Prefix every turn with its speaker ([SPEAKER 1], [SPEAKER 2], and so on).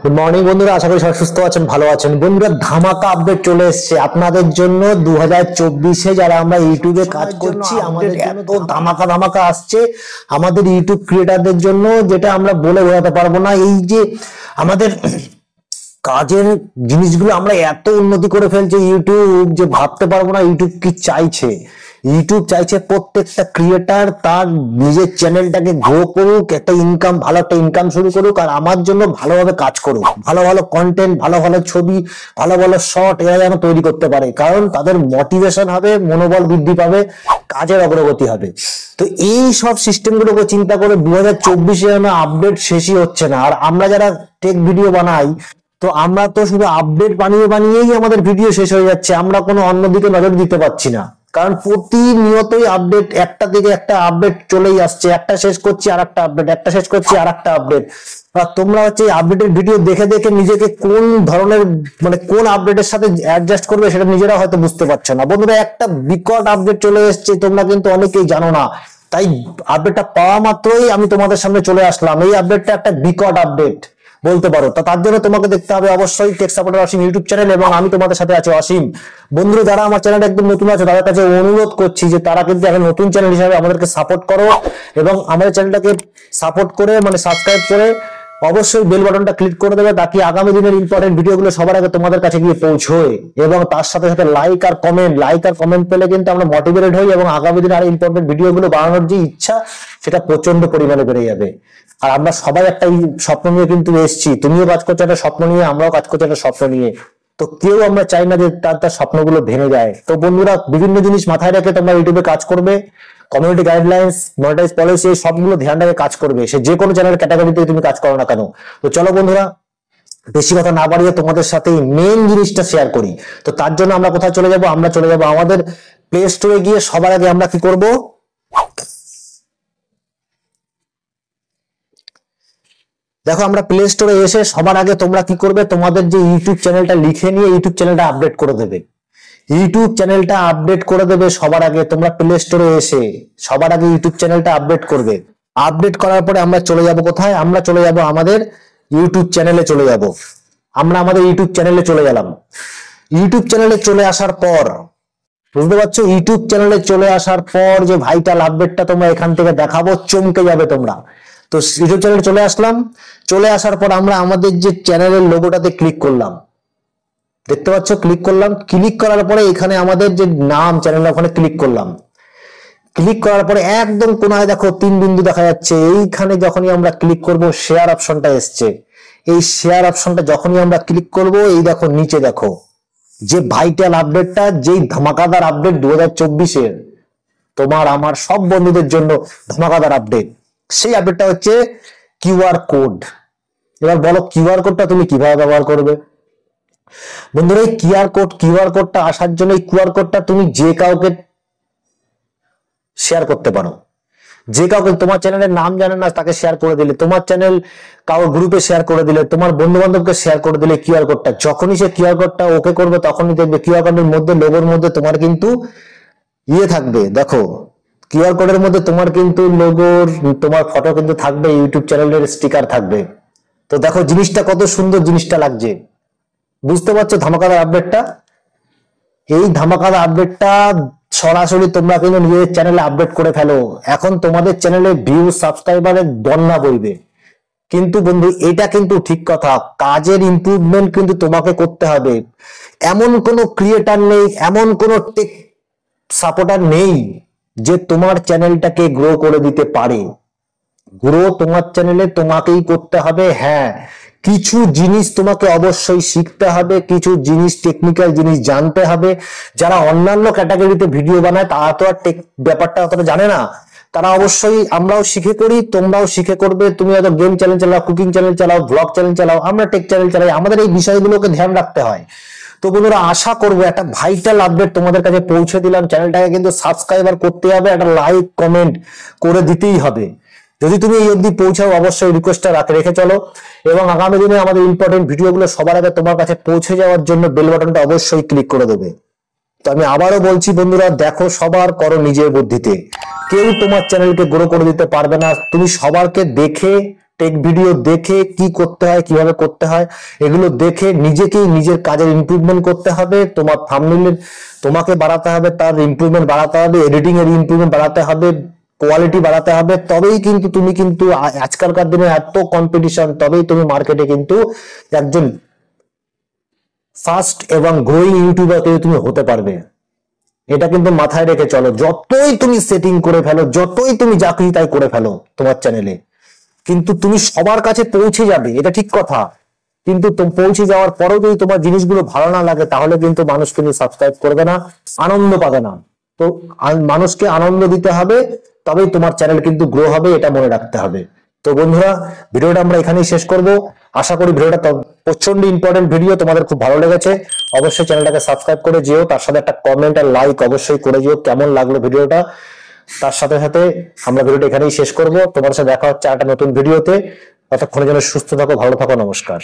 [SPEAKER 1] Good morning বন্ধুরা, আশা করি সবাই সুস্থ আছেন, ভালো আছেন। বন্ধুরা, ধামাকা আপডেট চলে এসেছে আপনাদের জন্য 2024-এ। যারা আমরা ইউটিউবে কাজ করছি, আমাদের এত ধামাকা ধামাকা আসছে আমাদের ইউটিউব ক্রিয়েটারদের জন্য, যেটা আমরা বলে বোঝাতে পারবো না। এই যে আমাদের কাজের জিনিসগুলো আমরা এত উন্নতি করে ফেলছি ইউটিউব, যে ভাবতে পারবো না ইউটিউব কি চাইছে। ইউটিউব চাইছে প্রত্যেকটা ক্রিয়েটার তার নিজের চ্যানেলটাকে গ্রো করুক, একটা ইনকাম, ভালো একটা ইনকাম শুরু করুক, আর আমার জন্য ভালোভাবে কাজ করুক। ভালো ভালো কন্টেন্ট, ভালো ভালো ছবি, ভালো ভালো শর্ট এরা যেন তৈরি করতে পারে, কারণ তাদের মোটিভেশন হবে, মনোবল বৃদ্ধি পাবে, কাজের অগ্রগতি হবে। তো এই সব সিস্টেম গুলোকে চিন্তা করে 2024-এ আপডেট শেষই হচ্ছে না। আর আমরা যারা টেক ভিডিও বানাই, তো আমরা তো শুধু আপডেট বানিয়েই আমাদের ভিডিও শেষ হয়ে যাচ্ছে, আমরা কোনো অন্যদিকে নজর দিতে পারছি না। কারণ প্রতিনিয়তই আপডেট, একটা দিকে একটা আপডেট চলেই আসছে, একটা শেষ করছি আর একটা আপডেট, একটা শেষ করছি আর একটা আপডেট। আর তোমরা হচ্ছে আপডেটের ভিডিও দেখে দেখে নিজেকে কোন ধরনের, মানে কোন আপডেটের সাথে অ্যাডজাস্ট করবে সেটা নিজেরা হয়তো বুঝতে পারছো না। বন্ধুরা, একটা বিকট আপডেট চলে এসেছে, তোমরা কিন্তু অনেকেই জানো না। তাই আপডেটটা পাওয়া মাত্রই আমি তোমাদের সামনে চলে আসলাম। এই আপডেটটা একটা বিকট আপডেট বলতে পারো। তো তার জন্য তোমাকে দেখতে হবে অবশ্যই টেক সাপোর্টার অসীম ইউটিউব চ্যানেল, এবং আমি তোমাদের সাথে আছি অসীম। বন্ধুরা, যারা আমার চ্যানেলটা একদম নতুন আছে তাদের কাছে অনুরোধ করছি যে তারা কিন্তু এখন নতুন চ্যানেল হিসাবে আমাদেরকে সাপোর্ট করো, এবং আমাদের চ্যানেলটাকে সাপোর্ট করে, মানে সাবস্ক্রাইব করে অবশ্যই বেল বাটনটা ক্লিক করে দেবে, তাকে আগামী দিনের ইম্পর্টেন্ট ভিডিওগুলো সবার আগে তোমাদের কাছে গিয়ে পৌঁছয়। এবং তার সাথে সাথে লাইক আর কমেন্ট পেলে কিন্তু আমরা মোটিভেটেড হই, এবং আগামী দিনে আর ইম্পর্টেন্ট ভিডিওগুলো বানানোর যে ইচ্ছা সেটা প্রচন্ড পরিমাণে বেড়ে যাবে। আর আমরা সবাই একটা স্বপ্ন নিয়ে কিন্তু এসেছি, তুমিও কাজ করছো একটা স্বপ্ন নিয়ে, আমরাও কাজ করছি একটা স্বপ্ন নিয়ে। তো কেউ আমরা চাই না যে তার স্বপ্নগুলো ভেঙে যায়। তো বন্ধুরা, বিভিন্ন জিনিস মাথায় রেখে তোমরা ইউটিউবে কাজ করবে, কমিউনিটি গাইডলাইন্স, মনিটাইজ পলিসি, সবগুলো ধ্যান রেখে কাজ করবে, সে যে কোনো চ্যানেল ক্যাটাগরিতে তুমি কাজ করো না কেন। তো চলো বন্ধুরা, বেশি কথা না বাড়িয়ে তোমাদের সাথে মেইন জিনিসটা শেয়ার করি। তো তার জন্য আমরা কোথায় চলে যাব? আমরা চলে যাব আমাদের প্লে স্টোরে গিয়ে। সবার আগে আমরা কি করব? দেখো, আমরা প্লে স্টোরে এসে সবার আগে তোমরা কি করবে, তোমাদের যে ইউটিউব চ্যানেলটা লিখে নিয়ে ইউটিউব চ্যানেলটা আপডেট করে দেবে। ইউটিউব চ্যানেলটা আপডেট করে দেবে সবার আগে। তোমরা প্লে স্টোরে এসে সবার আগে ইউটিউব চ্যানেলটা আপডেট করবে। আপডেট করার পরে আমরা চলে যাব কোথায়? আমরা চলে যাব আমাদের ইউটিউব চ্যানেলে চলে যাব। আমরা আমাদের ইউটিউব চ্যানেলে চলে গেলাম। ইউটিউব চ্যানেলে চলে আসার পর বুঝতে পারছো, ইউটিউব চ্যানেলে চলে আসার পর যে ভাইটাল আপডেটটা তোমরা এখান থেকে দেখাবো, চমকে যাবে তোমরা। তো ইউটিউব চ্যানেলে চলে আসলাম। চলে আসার পর আমরা আমাদের যে চ্যানেলের লোগোটাতে ক্লিক করলাম, দেখতে পাচ্ছ, ক্লিক করলাম। ক্লিক করার পরে এখানে আমাদের যে নাম চ্যানেল, ওখানে ক্লিক করলাম। ক্লিক করার পরে একদম কোনায় দেখো 3 বিন্দু দেখা যাচ্ছে। এইখানে যখনই আমরা ক্লিক করব, শেয়ার অপশনটা এসছে। এই শেয়ার অপশনটা যখনই আমরা ক্লিক করব, এই দেখো নিচে দেখো যে ভাইটাল আপডেটটা, যেই ধামাকাদার আপডেট 2024-এর, তোমার আমার সব বন্ধুদের জন্য ধামাকাদার আপডেট। সেই আপডেটটা হচ্ছে কিউআর কোড। এবার বলো, কিউআর কোডটা তুমি কিভাবে ব্যবহার করবে? বন্ধুরা, এই কিউআর কোডটা আসার জন্য, এই কিউআর কোডটা তুমি যে কাউকে শেয়ার করতে পারো। যে কাউকে, তোমার চ্যানেলের নাম জানে না তাকে শেয়ার করে দিলে, তোমার চ্যানেল কারো গ্রুপে শেয়ার করে দিলে, তোমার বন্ধু বান্ধবকে শেয়ার করে দিলে কিউআর কোডটা, যখনই সে কিউআর কোডটা ওকে করবে তখনই দেখবে কিউআর কোডের মধ্যে, লোগোর মধ্যে তোমার কিন্তু থাকবে। দেখো, কিউআর কোডের মধ্যে তোমার কিন্তু লোগোর, তোমার ফটো কিন্তু থাকবে, ইউটিউব চ্যানেলের স্টিকার থাকবে। তো দেখো জিনিসটা কত সুন্দর, জিনিসটা লাগছে। বুঝতে পারছো ধামাকাদার আপডেটটা? এই ধামাকাদার আপডেটটা সরাসরি তোমরা কিন্তু নিজেদের চ্যানেলে আপডেট করে ফেলো। এখন তোমাদের চ্যানেলে ভিউ, সাবস্ক্রাইবারের বন্যা বইবে। কিন্তু বন্ধু, এটা কিন্তু ঠিক কথা, কাজের ইমপ্রুভমেন্ট কিন্তু তোমাকে করতে হবে। এমন কোনো ক্রিয়েটার নেই, এমন কোনো টেক সাপোর্টার নেই যে তোমার চ্যানেলটাকে গ্রো করে দিতে পারে। গ্রো তোমার চ্যানেলে তোমাকেই করতে হবে। হ্যাঁ, কিছু জিনিস তোমাকে অবশ্যই শিখতে হবে, কিছু জিনিস, টেকনিক্যাল জিনিস জানতে হবে। যারা অন্যান্য ক্যাটাগরিতে ভিডিও বানায় তারা তো আর টেক ব্যাপারটা অতটা জানে না। তারা অবশ্যই, আমরাও শিখে করি, তোমরাও শিখে করবে। তুমি হয়তো গেম চ্যানেল চালাও, কুকিং চ্যানেল চালাও, ব্লগ চ্যানেল চালাও, আমরা টেক চ্যানেল চালাই। আমাদের এই বিষয়গুলোকে ধ্যান রাখতে হয়। তো বন্ধুরা, আশা করবো একটা ভাইটাল আপডেট তোমাদের কাছে পৌঁছে দিলাম। চ্যানেলটাকে কিন্তু সাবস্ক্রাইবার করতে হবে, একটা লাইক কমেন্ট করে দিতেই হবে। যদি তুমি এই অবধি পৌঁছাও, অবশ্যই রিকোয়েস্টটা রেখে চলো, এবং আগামী দিনে আমাদের ইম্পর্টেন্ট ভিডিওগুলো সবার আগে তোমার কাছে পৌঁছে যাওয়ার জন্য বেল বাটনটা অবশ্যই ক্লিক করে দেবে। তো আমি আবারও বলছি বন্ধুরা, দেখো, সবার করো নিজের বুদ্ধিতে। কেউ তোমার চ্যানেলকে গ্রো করে দিতে পারবে না। তুমি সবারকে দেখে টেক ভিডিও দেখে কি করতে হয়, কিভাবে করতে হয়, এগুলো দেখে নিজেকেই নিজের কাজের ইমপ্রুভমেন্ট করতে হবে। তোমার থাম্বনেইলের তোমাকে বাড়াতে হবে, তার ইমপ্রুভমেন্ট বাড়াতে হবে, এডিটিং এর ইমপ্রুভমেন্ট বাড়াতে হবে, কোয়ালিটি বাড়াতে হবে, তবেই কিন্তু তুমি কিন্তু আজকালকার দিনে এত কম্পিটিশন, তবেই তুমি মার্কেটে কিন্তু একজন ফাস্ট এবং গ্রোয়িং ইউটিউবার তুমি হতে পারবে। এটা কিন্তু মাথায় রেখে চলো। যতই তুমি সেটিং করে ফেলো, যতই তুমি যা খুশি তাই করে ফেলো তোমার চ্যানেলে, কিন্তু তুমি সবার কাছে পৌঁছে যাবে, এটা ঠিক কথা। কিন্তু পৌঁছে যাওয়ার পরেও যদি তোমার জিনিসগুলো ভালো না লাগে, তাহলে কিন্তু মানুষ কিন্তু সাবস্ক্রাইব করবে না, আনন্দ পাবে না। তো মানুষকে আনন্দ দিতে হবে, তবেই তোমার চ্যানেল কিন্তু গ্রো হবে, এটা মনে রাখতে হবে। তো বন্ধুরা, ভিডিওটা আমরা এখানেই শেষ করব। আশা করি ভিডিওটা প্রচন্ড ইম্পর্টেন্ট ভিডিও, তোমাদের খুব ভালো লেগেছে। অবশ্যই চ্যানেলটাকে সাবস্ক্রাইব করে যেও, তার সাথে একটা কমেন্ট আর লাইক অবশ্যই করে যেও কেমন লাগলো ভিডিওটা। তার সাথে সাথে আমরা ভিডিওটা এখানেই শেষ করব। তোমার সাথে দেখা হচ্ছে একটা নতুন ভিডিওতে। ততক্ষণের জন্য সুস্থ থাকো, ভালো থাকো, নমস্কার।